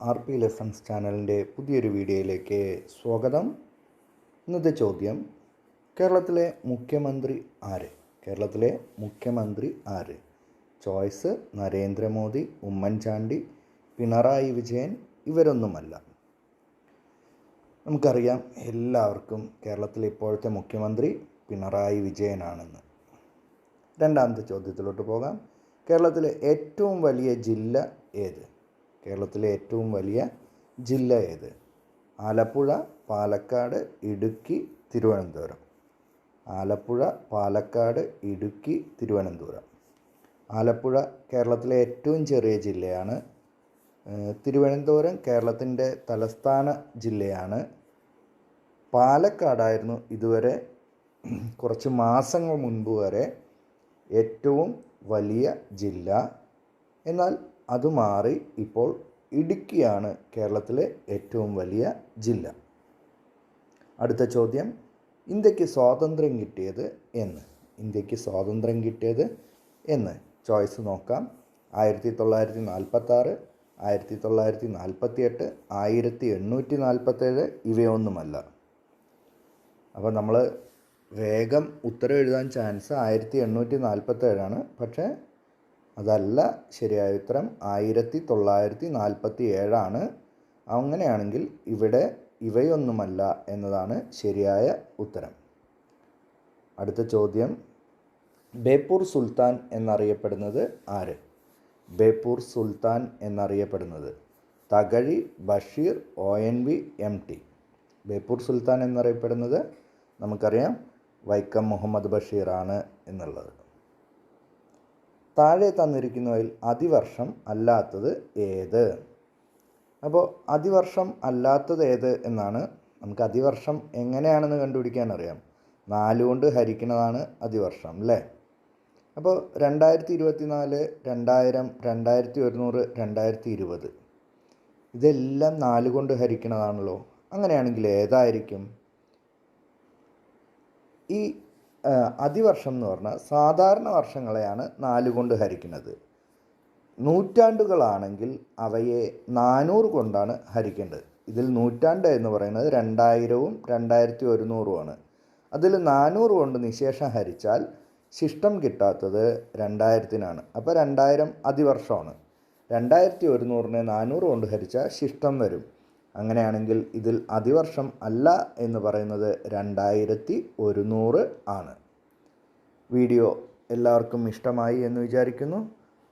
RP lessons ചാനലിൻ്റെ പുതിയൊരു വീഡിയോയിലേക്ക് സ്വാഗതം. ഇന്നത്തെ ചോദ്യം, കേരളത്തിലെ മുഖ്യമന്ത്രി ആര്? കേരളത്തിലെ മുഖ്യമന്ത്രി ആര്? ചോയ്സ് നരേന്ദ്രമോദി, ഉമ്മൻചാണ്ടി, പിണറായി വിജയൻ, ഇവരൊന്നുമല്ല. നമുക്കറിയാം എല്ലാവർക്കും കേരളത്തിലെ ഇപ്പോഴത്തെ മുഖ്യമന്ത്രി പിണറായി വിജയനാണെന്ന്. രണ്ടാമത്തെ ചോദ്യത്തിലോട്ട് പോകാം. കേരളത്തിലെ ഏറ്റവും വലിയ ജില്ല ഏത്? കേരളത്തിലെ ഏറ്റവും വലിയ ജില്ല ഏത്? ആലപ്പുഴ, പാലക്കാട്, ഇടുക്കി, തിരുവനന്തപുരം. ആലപ്പുഴ, പാലക്കാട്, ഇടുക്കി, തിരുവനന്തപുരം. ആലപ്പുഴ കേരളത്തിലെ ഏറ്റവും ചെറിയ ജില്ലയാണ്. തിരുവനന്തപുരം കേരളത്തിൻ്റെ തലസ്ഥാന ജില്ലയാണ്. പാലക്കാടായിരുന്നു ഇതുവരെ കുറച്ച് മാസങ്ങൾ മുൻപ് വരെ ഏറ്റവും വലിയ ജില്ല. എന്നാൽ അത് മാറി ഇപ്പോൾ ഇടുക്കിയാണ് കേരളത്തിലെ ഏറ്റവും വലിയ ജില്ല. അടുത്ത ചോദ്യം, ഇന്ത്യക്ക് സ്വാതന്ത്ര്യം കിട്ടിയത് എന്ന്? ഇന്ത്യക്ക് സ്വാതന്ത്ര്യം കിട്ടിയത് എന്ന്? ചോയ്സ് നോക്കാം. 1946, 1948, 1847, ഇവയൊന്നുമല്ല. അപ്പോൾ നമ്മൾ വേഗം ഉത്തരം എഴുതാൻ ചാൻസ് 1847 പക്ഷേ അതല്ല ശരിയായ ഉത്തരം. 1947. അങ്ങനെയാണെങ്കിൽ ഇവിടെ ഇവയൊന്നുമല്ല എന്നതാണ് ശരിയായ ഉത്തരം. അടുത്ത ചോദ്യം, ബേപ്പൂർ സുൽത്താൻ എന്നറിയപ്പെടുന്നത് ആര്? ബേപ്പൂർ സുൽത്താൻ എന്നറിയപ്പെടുന്നത് തകഴി, ബഷീർ, ONV, MT. ബേപ്പൂർ സുൽത്താൻ എന്നറിയപ്പെടുന്നത് നമുക്കറിയാം വൈക്കം മുഹമ്മദ് ബഷീറാണ് എന്നുള്ളത്. താഴെ തന്നിരിക്കുന്നവയിൽ അതിവർഷം അല്ലാത്തത് ഏത്? അപ്പോൾ അതിവർഷം അല്ലാത്തത് ഏത് എന്നാണ്. നമുക്ക് അതിവർഷം എങ്ങനെയാണെന്ന് കണ്ടുപിടിക്കാൻ അറിയാം. 4 കൊണ്ട് ഹരിക്കുന്നതാണ് അതിവർഷം അല്ലേ? അപ്പോൾ 2024, 2000, 2100, 2020 ഇതെല്ലാം 4 കൊണ്ട് ഹരിക്കുന്നതാണല്ലോ. അങ്ങനെയാണെങ്കിൽ ഏതായിരിക്കും? ഈ അതിവർഷം എന്ന് പറഞ്ഞാൽ സാധാരണ വർഷങ്ങളെയാണ് 4 കൊണ്ട് ഹരിക്കുന്നത്. നൂറ്റാണ്ടുകളാണെങ്കിൽ അവയെ 400 കൊണ്ടാണ് ഹരിക്കേണ്ടത്. ഇതിൽ നൂറ്റാണ്ട് എന്ന് പറയുന്നത് 2000-ഉം 2100-ഉമാണ്. അതിൽ 400 കൊണ്ട് നിശേഷം ഹരിച്ചാൽ ശിഷ്ടം കിട്ടാത്തത് 2000-നാണ്. അപ്പോൾ 2000 അതിവർഷമാണ്. 2100-നെ 400 കൊണ്ട് ഹരിച്ചാൽ ശിഷ്ടം വരും. അങ്ങനെയാണെങ്കിൽ ഇതിൽ അതിവർഷം അല്ല എന്ന് പറയുന്നത് 2100 ആണ്. വീഡിയോ എല്ലാവർക്കും ഇഷ്ടമായി എന്ന് വിചാരിക്കുന്നു.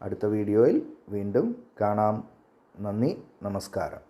അടുത്ത വീഡിയോയിൽ വീണ്ടും കാണാം. നന്ദി, നമസ്കാരം.